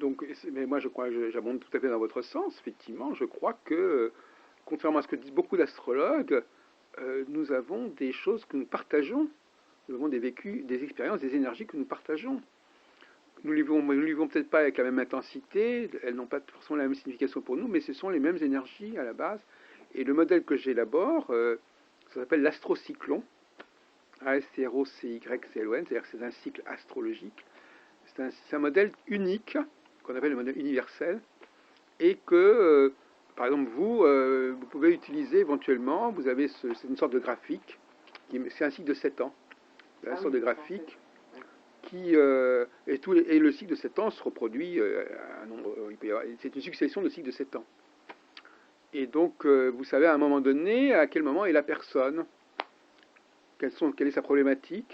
donc, mais moi je crois, j'abonde tout à fait dans votre sens, effectivement, je crois que, contrairement à ce que disent beaucoup d'astrologues, nous avons des choses que nous partageons, nous avons des vécus, des expériences, des énergies que nous partageons. Nous ne les vivons peut-être pas avec la même intensité, elles n'ont pas forcément la même signification pour nous, mais ce sont les mêmes énergies à la base. Et le modèle que j'élabore, ça s'appelle l'astrocyclon, ASTROCYCLON, c'est-à-dire que c'est un cycle astrologique. C'est un modèle unique, qu'on appelle le modèle universel, et que, par exemple, vous pouvez utiliser éventuellement, c'est une sorte de graphique, c'est un cycle de 7 ans, une sorte de graphique et le cycle de 7 ans se reproduit un nombre, c'est une succession de cycles de 7 ans. Et donc, vous savez à un moment donné à quel moment est la personne, quelle est sa problématique.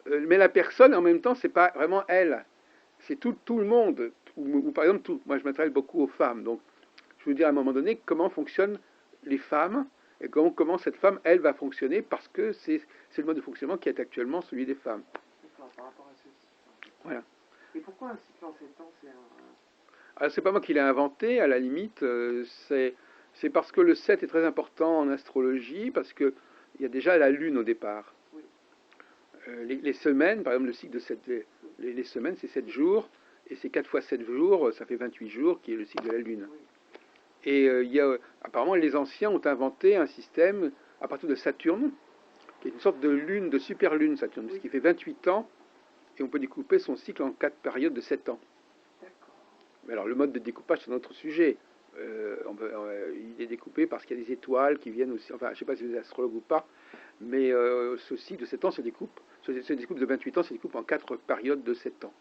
Mais la personne, en même temps, c'est pas vraiment elle, c'est tout le monde. Ou par exemple, moi je m'intéresse beaucoup aux femmes, donc je veux dire à un moment donné comment fonctionnent les femmes et comment cette femme, elle, va fonctionner parce que c'est le mode de fonctionnement qui est actuellement celui des femmes. D'accord, par rapport à ce cycle. Voilà. Et pourquoi un cycle en 7 ans, Alors, c'est pas moi qui l'ai inventé, à la limite, c'est parce que le 7 est très important en astrologie, parce qu'il y a déjà la Lune au départ. Oui. Les semaines, par exemple, le cycle de 7, les semaines, c'est 7 jours, et c'est 4 fois 7 jours, ça fait 28 jours, qui est le cycle de la Lune. Oui. Et apparemment, les anciens ont inventé un système à partir de Saturne, qui est une sorte de lune, de super lune Saturne, Oui. ce qui fait 28 ans, et on peut découper son cycle en 4 périodes de 7 ans. D'accord. Mais alors, le mode de découpage, c'est un autre sujet. Il est découpé parce qu'il y a des étoiles qui viennent aussi. Enfin, je ne sais pas si vous êtes astrologue ou pas, mais ce cycle de 7 ans se découpe. Se découpe de 28 ans se découpe en 4 périodes de 7 ans.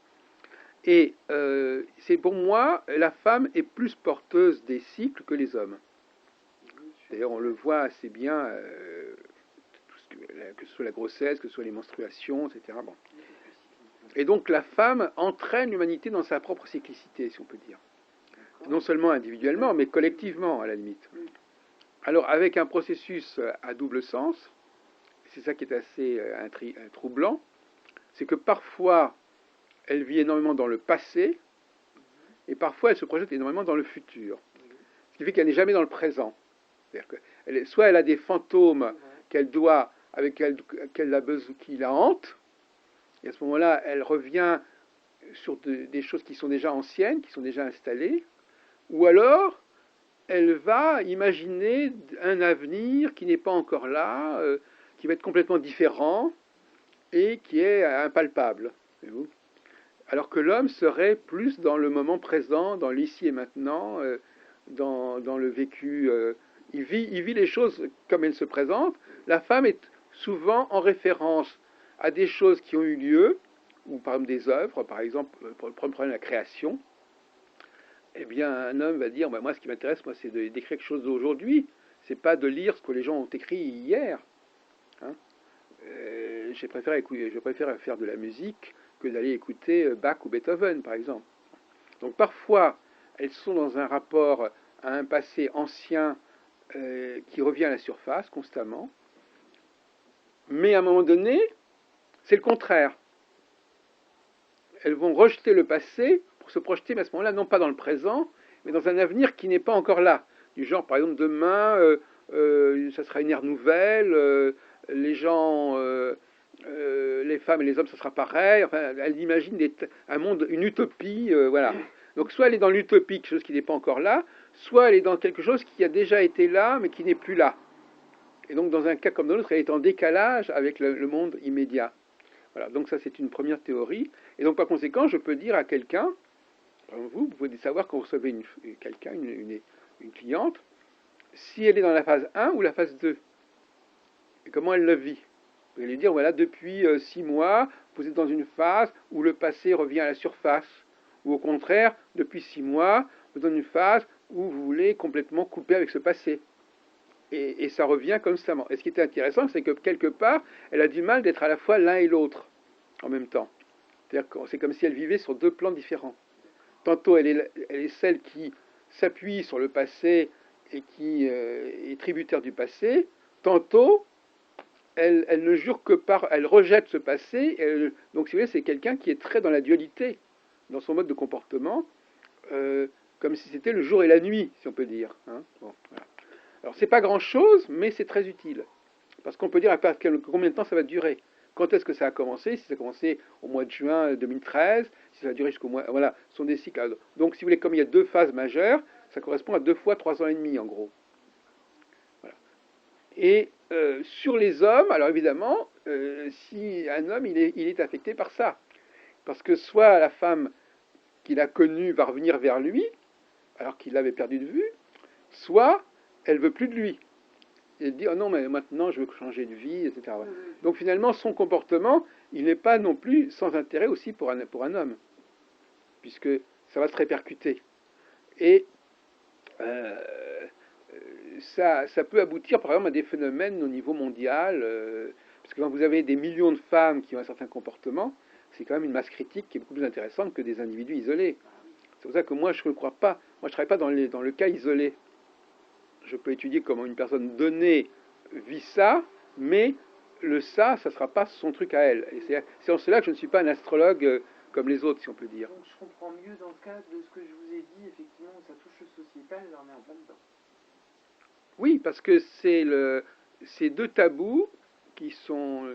Et c'est pour moi, la femme est plus porteuse des cycles que les hommes. D'ailleurs, on le voit assez bien, que ce soit la grossesse, que ce soit les menstruations, etc. Bon. Et donc la femme entraîne l'humanité dans sa propre cyclicité, si on peut dire. Non seulement individuellement, mais collectivement, à la limite. Alors, avec un processus à double sens, c'est ça qui est assez troublant, c'est que parfois, elle vit énormément dans le passé, et parfois, elle se projette énormément dans le futur. Ce qui fait qu'elle n'est jamais dans le présent. C'est-à-dire que soit elle a des fantômes qu'elle doit, qui la hantent, et à ce moment-là, elle revient sur des choses qui sont déjà anciennes, qui sont déjà installées, ou alors elle va imaginer un avenir qui n'est pas encore là, qui va être complètement différent et qui est impalpable. Alors que l'homme serait plus dans le moment présent, dans l'ici et maintenant, dans le vécu. Il vit les choses comme elles se présentent. La femme est souvent en référence à des choses qui ont eu lieu, ou par exemple des œuvres, par exemple, pour le problème de la création. Eh bien, un homme va dire, bah, moi, ce qui m'intéresse, moi, c'est d'écrire quelque chose d'aujourd'hui. C'est pas de lire ce que les gens ont écrit hier. Hein. Je préfère faire de la musique que d'aller écouter Bach ou Beethoven, par exemple. Donc, parfois, elles sont dans un rapport à un passé ancien qui revient à la surface constamment. Mais à un moment donné, c'est le contraire. Elles vont rejeter le passé pour se projeter, mais à ce moment-là, non pas dans le présent, mais dans un avenir qui n'est pas encore là. Du genre, par exemple, demain, ça sera une ère nouvelle, les gens, les femmes et les hommes, ça sera pareil. Enfin, elle imagine un monde, une utopie, voilà. Donc, soit elle est dans l'utopie, quelque chose qui n'est pas encore là, soit elle est dans quelque chose qui a déjà été là, mais qui n'est plus là. Et donc, dans un cas comme dans l'autre, elle est en décalage avec le monde immédiat. Voilà, donc ça c'est une première théorie. Et donc par conséquent, je peux dire à quelqu'un, vous pouvez savoir quand vous recevez quelqu'un, une cliente, si elle est dans la phase 1 ou la phase 2, et comment elle le vit. Vous pouvez lui dire, voilà, depuis 6 mois, vous êtes dans une phase où le passé revient à la surface, ou au contraire, depuis 6 mois, vous êtes dans une phase où vous voulez complètement couper avec ce passé. Et ça revient constamment. Et ce qui est intéressant, c'est que quelque part, elle a du mal d'être à la fois l'un et l'autre en même temps. C'est-à-dire que c'est comme si elle vivait sur deux plans différents. Tantôt, elle est celle qui s'appuie sur le passé et qui est tributaire du passé. Tantôt, elle ne jure que par... Elle rejette ce passé. Donc, si vous voulez, c'est quelqu'un qui est très dans la dualité, dans son mode de comportement. comme si c'était le jour et la nuit, si on peut dire. Hein. Bon, voilà. Alors, c'est pas grand-chose, mais c'est très utile. Parce qu'on peut dire à combien de temps ça va durer. Quand est-ce que ça a commencé? Si ça a commencé au mois de juin 2013, si ça a duré jusqu'au mois... Voilà, ce sont des cycles. Donc, si vous voulez, comme il y a deux phases majeures, ça correspond à 2 fois 3 ans et demi, en gros. Voilà. Et sur les hommes, alors évidemment, si un homme, il est affecté par ça. Parce que soit la femme qu'il a connue va revenir vers lui, alors qu'il l'avait perdu de vue, soit elle veut plus de lui. Et elle dit, oh non, mais maintenant je veux changer de vie, etc. Voilà. Donc finalement, son comportement, il n'est pas non plus sans intérêt aussi pour un homme, puisque ça va se répercuter. Et euh, ça peut aboutir par exemple à des phénomènes au niveau mondial, parce que quand vous avez des millions de femmes qui ont un certain comportement, c'est quand même une masse critique qui est beaucoup plus intéressante que des individus isolés. C'est pour ça que moi je ne crois pas, moi je ne travaille pas dans le cas isolé. Je peux étudier comment une personne donnée vit ça, mais ça ne sera pas son truc à elle. Et c'est en cela que je ne suis pas un astrologue comme les autres, si on peut dire. Donc je comprends mieux dans le cas de ce que je vous ai dit, effectivement, ça touche le sociétal, et on est en plein dedans. Oui, parce que ces deux tabous qui sont...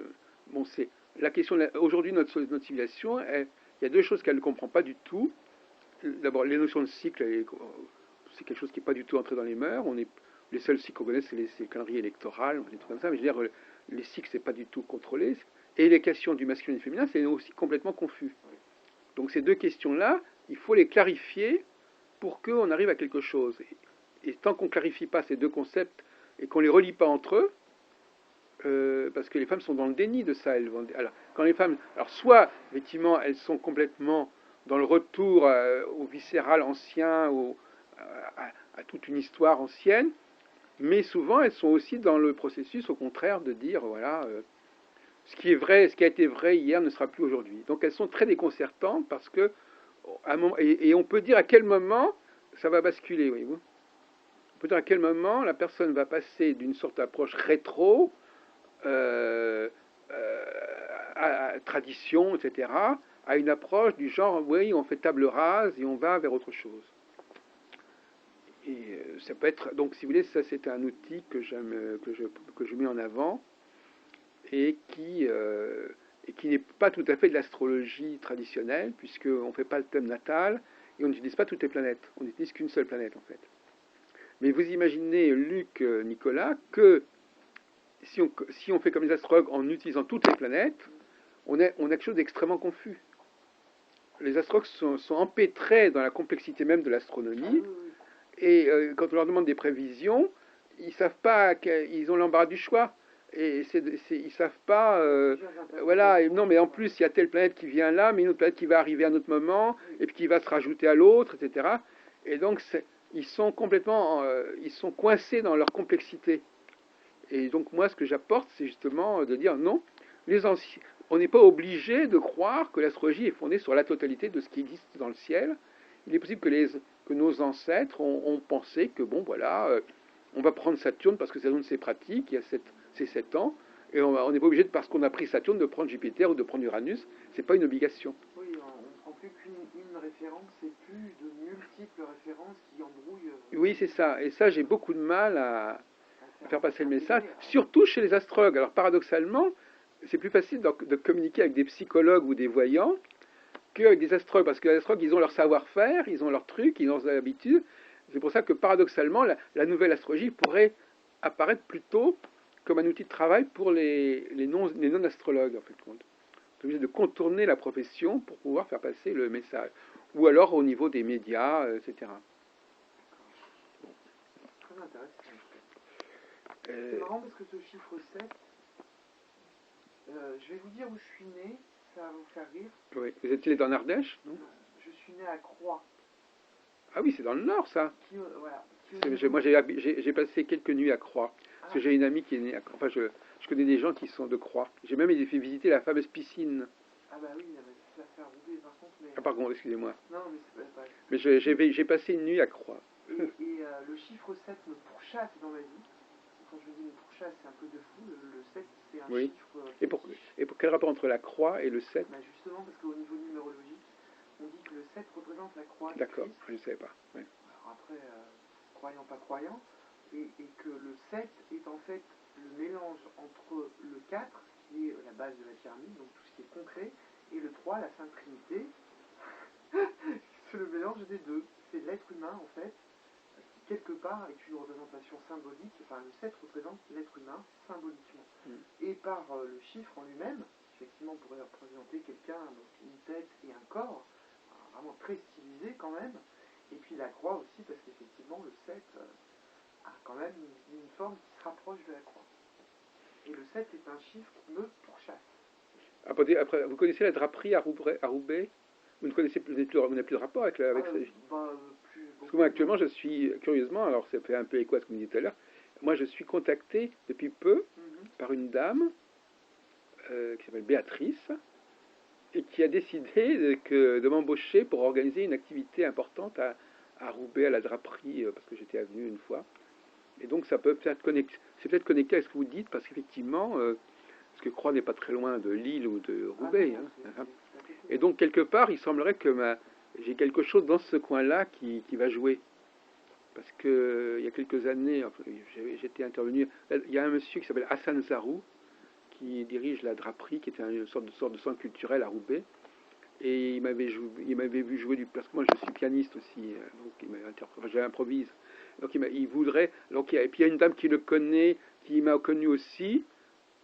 bon, c'est la question... Aujourd'hui, notre civilisation, il y a deux choses qu'elle ne comprend pas du tout. D'abord, les notions de cycle, c'est quelque chose qui n'est pas du tout entré dans les mœurs. Les seuls cycles qu'on connaît, c'est les calendriers électoraux, des trucs comme ça. Mais je veux dire, les cycles, c'est pas du tout contrôlé. Et les questions du masculin et du féminin, c'est aussi complètement confus. Donc ces deux questions-là, il faut les clarifier pour qu'on arrive à quelque chose. Et tant qu'on ne clarifie pas ces deux concepts et qu'on ne les relie pas entre eux, parce que les femmes sont dans le déni de ça. Alors, quand les femmes, alors soit effectivement elles sont complètement dans le retour au viscéral ancien, à toute une histoire ancienne, mais souvent elles sont aussi dans le processus au contraire de dire voilà, ce qui est vrai, ce qui a été vrai hier ne sera plus aujourd'hui. Donc elles sont très déconcertantes parce que à un moment, et on peut dire à quel moment ça va basculer, voyez-vous. On peut dire à quel moment la personne va passer d'une sorte d'approche rétro euh, euh, tradition, etc., à une approche du genre, oui, on fait table rase et on va vers autre chose. Et ça peut être, donc si vous voulez, ça c'est un outil que je mets en avant et qui n'est pas tout à fait de l'astrologie traditionnelle, puisqu'on ne fait pas le thème natal et on n'utilise pas toutes les planètes. On n'utilise qu'une seule planète en fait. Mais vous imaginez, Luc, Nicolas, que si on fait comme les astrologues en utilisant toutes les planètes, on a quelque chose d'extrêmement confus. Les astrologues sont empêtrés dans la complexité même de l'astronomie, et quand on leur demande des prévisions, ils savent pas, ils ont l'embarras du choix. Et ils savent pas, voilà, et non, mais en plus, il y a telle planète qui vient là, mais une autre planète qui va arriver à un autre moment, et puis qui va se rajouter à l'autre, etc. Et donc, ils sont complètement, ils sont coincés dans leur complexité. Et donc moi, ce que j'apporte, c'est justement de dire non, on n'est pas obligé de croire que l'astrologie est fondée sur la totalité de ce qui existe dans le ciel. Il est possible que nos ancêtres ont pensé que, bon, voilà, on va prendre Saturne parce que Saturne c'est pratique, il y a c'est 7 ans, et on n'est pas obligé, parce qu'on a pris Saturne, de prendre Jupiter ou de prendre Uranus. C'est pas une obligation. Oui, on ne prend plus qu'une référence, c'est plus de multiples références qui embrouillent. Oui, c'est ça. Et ça, j'ai beaucoup de mal à faire passer le message, entender. surtout chez les astrologues. Alors paradoxalement, c'est plus facile de communiquer avec des psychologues ou des voyants qu'avec des astrologues, parce que les astrologues, ils ont leur savoir-faire, ils ont leurs trucs, ils ont leurs habitudes. C'est pour ça que paradoxalement, la nouvelle astrologie pourrait apparaître plutôt comme un outil de travail pour les non-astrologues, en fait. On est obligé de contourner la profession pour pouvoir faire passer le message. Ou alors au niveau des médias, etc. Très intéressant. C'est marrant parce que ce chiffre 7, je vais vous dire où je suis né, ça va vous faire rire. Oui. Vous êtes en Ardèche, non? Je suis né à Croix. Ah oui, c'est dans le nord, ça. Voilà. Moi, j'ai passé quelques nuits à Croix. Parce que j'ai une amie qui est née à Croix. Enfin, je connais des gens qui sont de Croix. J'ai même fait visiter la fameuse piscine. Ah bah oui, ça fait rouler par contre. Mais... Ah, pardon, excusez-moi. Non, mais c'est pas... Mais j'ai passé une nuit à Croix. Et le chiffre 7 me pourchasse dans ma vie. Quand je dis me pourchasse, c'est un peu de fou. Le 7, c'est un oui. chiffre... Et pour quel rapport entre la Croix et le 7? Bah justement, parce qu'au niveau numérologique, on dit que le 7 représente la croix du D'accord, Christ. je ne savais pas. Ouais. Alors après, croyant, pas croyant, et que le 7 est en fait le mélange entre le 4, qui est la base de la pyramide, donc tout ce qui est concret, et le 3, la Sainte Trinité. C'est le mélange des deux. C'est l'être humain, en fait, qui quelque part est une représentation symbolique. Enfin, le 7 représente l'être humain symboliquement. Et par le chiffre en lui-même, effectivement, on pourrait représenter quelqu'un, donc une tête et un corps, vraiment très stylisé quand même. Et puis la croix aussi, parce qu'effectivement, le 7 a quand même une forme qui se rapproche de la croix. Et le 7 est un chiffre qui me pourchasse. Après, vous connaissez la draperie à Roubaix? Vous ne connaissez plus, vous n'avez plus de rapport avec, avec ça? Parce que moi, actuellement, je suis, curieusement, alors ça fait un peu écho à ce que vous me disiez tout à l'heure, moi, je suis contacté depuis peu par une dame qui s'appelle Béatrice et qui a décidé de m'embaucher pour organiser une activité importante à Roubaix, à la draperie, parce que j'étais venu une fois. Et donc, ça peut peut-être connecter, c'est peut-être connecté à ce que vous dites, parce qu'effectivement, parce que Croix n'est pas très loin de Lille ou de Roubaix. Hein. Et donc, quelque part, il semblerait que j'ai quelque chose dans ce coin-là qui va jouer. Parce que il y a quelques années, enfin, j'étais intervenu. Il y a un monsieur qui s'appelle Hassan Zarou, qui dirige la draperie, qui était une sorte de centre culturel à Roubaix. Et il m'avait vu jouer parce que moi je suis pianiste aussi, donc j'improvise. Donc il voudrait. Et puis il y a une dame qui le connaît, qui m'a connu aussi,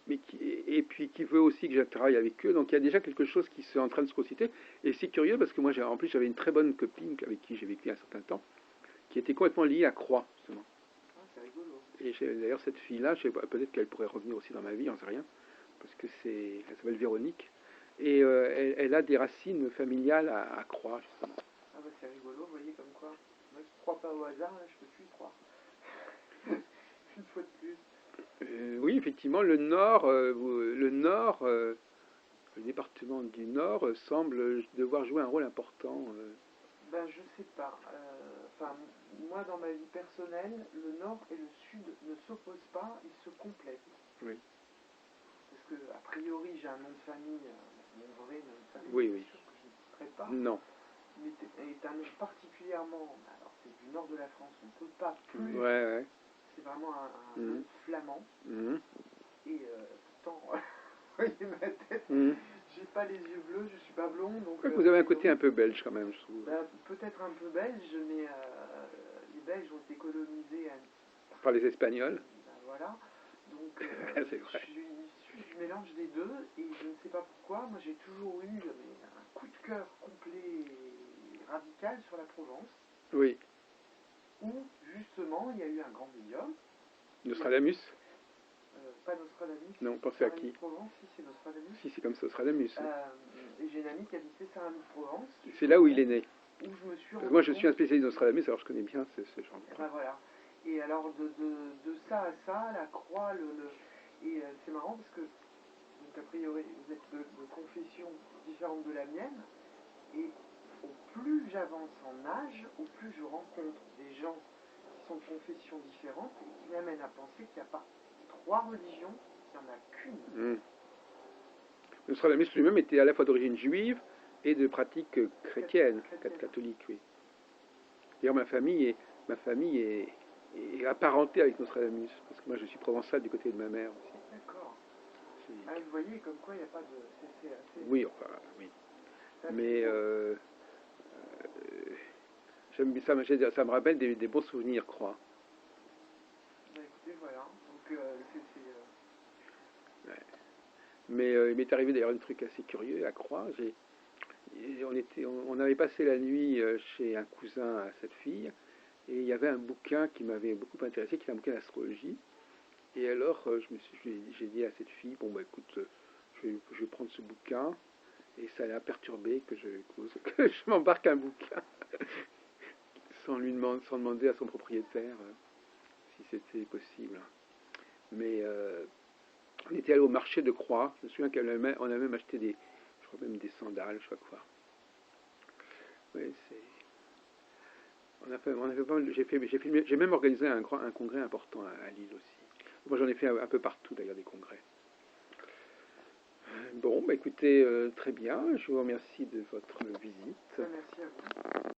et puis qui veut aussi que je travaille avec eux. Donc il y a déjà quelque chose qui est en train de se conciter. Et c'est curieux parce que moi en plus j'avais une très bonne copine avec qui j'ai vécu un certain temps, qui était complètement liée à Croix, justement. Ah, c'est rigolo. Et d'ailleurs cette fille-là, peut-être qu'elle pourrait revenir aussi dans ma vie, j'en sais rien, parce que elle s'appelle Véronique. Et elle a des racines familiales à Croix, justement. Ah bah c'est rigolo, vous voyez comme quoi. Moi qui ne crois pas au hasard, là, je peux plus y croire. Une fois de plus. Oui, effectivement, le département du Nord semble devoir jouer un rôle important. Ben je sais pas. Enfin, moi dans ma vie personnelle, le Nord et le Sud ne s'opposent pas, ils se complètent. Oui. Parce que, a priori, j'ai un nom de famille, mon vrai nom de famille, Oui, bien oui. sûr que je ne citerai pas. Non. Mais est un nom particulièrement, alors c'est du nord de la France, on ne peut pas plus. Ouais, ouais. C'est vraiment un nom flamand. Et pourtant, vous voyez ma tête, j'ai pas les yeux bleus, je suis pas blond. Donc, vous avez un côté un peu belge quand même, je trouve. Ben, peut-être un peu belge, mais les Belges ont été colonisés Par les Espagnols. Ben, voilà. Donc c'est vrai. je suis issu du mélange des deux, et je ne sais pas pourquoi, moi j'ai toujours eu un coup de cœur complet et radical sur la Provence. Oui. Où justement il y a eu un grand médium. Nostradamus? Pas Nostradamus. Non, pensez à qui? Provence, si c'est Nostradamus. Si, c'est comme ça, Nostradamus. Et j'ai une amie qui habitait Saint-Rémy-de-Provence. C'est là où il est né. Où je me suis moi je suis un spécialiste de Nostradamus, alors je connais bien ce genre de ben voilà. Et alors de ça à ça, la croix, et c'est marrant parce que, donc a priori, vous êtes de confession différente de la mienne, et au plus j'avance en âge, au plus je rencontre des gens qui sont de confessions différentes et qui m'amènent à penser qu'il n'y a pas trois religions, il n'y en a qu'une. Nostradamus lui-même était à la fois d'origine juive et de pratique chrétienne, catholique, oui. D'ailleurs, ma famille est apparentée avec Nostradamus, parce que moi je suis provençal du côté de ma mère aussi. D'accord. Ah, vous voyez, comme quoi il n'y a pas de... C'est assez... Oui, enfin, oui. Mais ça me rappelle des bons souvenirs, crois. Bah écoutez, voilà. Donc Ouais. Mais il m'est arrivé d'ailleurs un truc assez curieux à Croix. On avait passé la nuit chez un cousin à cette fille, et il y avait un bouquin qui m'avait beaucoup intéressé, qui était un bouquin d'astrologie. Et alors, j'ai dit à cette fille, bon bah écoute, je vais prendre ce bouquin, et ça l'a perturbé que que je m'embarque un bouquin sans demander à son propriétaire si c'était possible. Mais on était allé au marché de Croix. Je me souviens qu'on a même acheté je crois même des sandales, je sais pas quoi. Oui, j'ai même organisé un congrès important à Lille aussi. Moi, j'en ai fait un peu partout d'ailleurs des congrès. Bon, bah écoutez, très bien. Je vous remercie de votre visite. Merci à vous.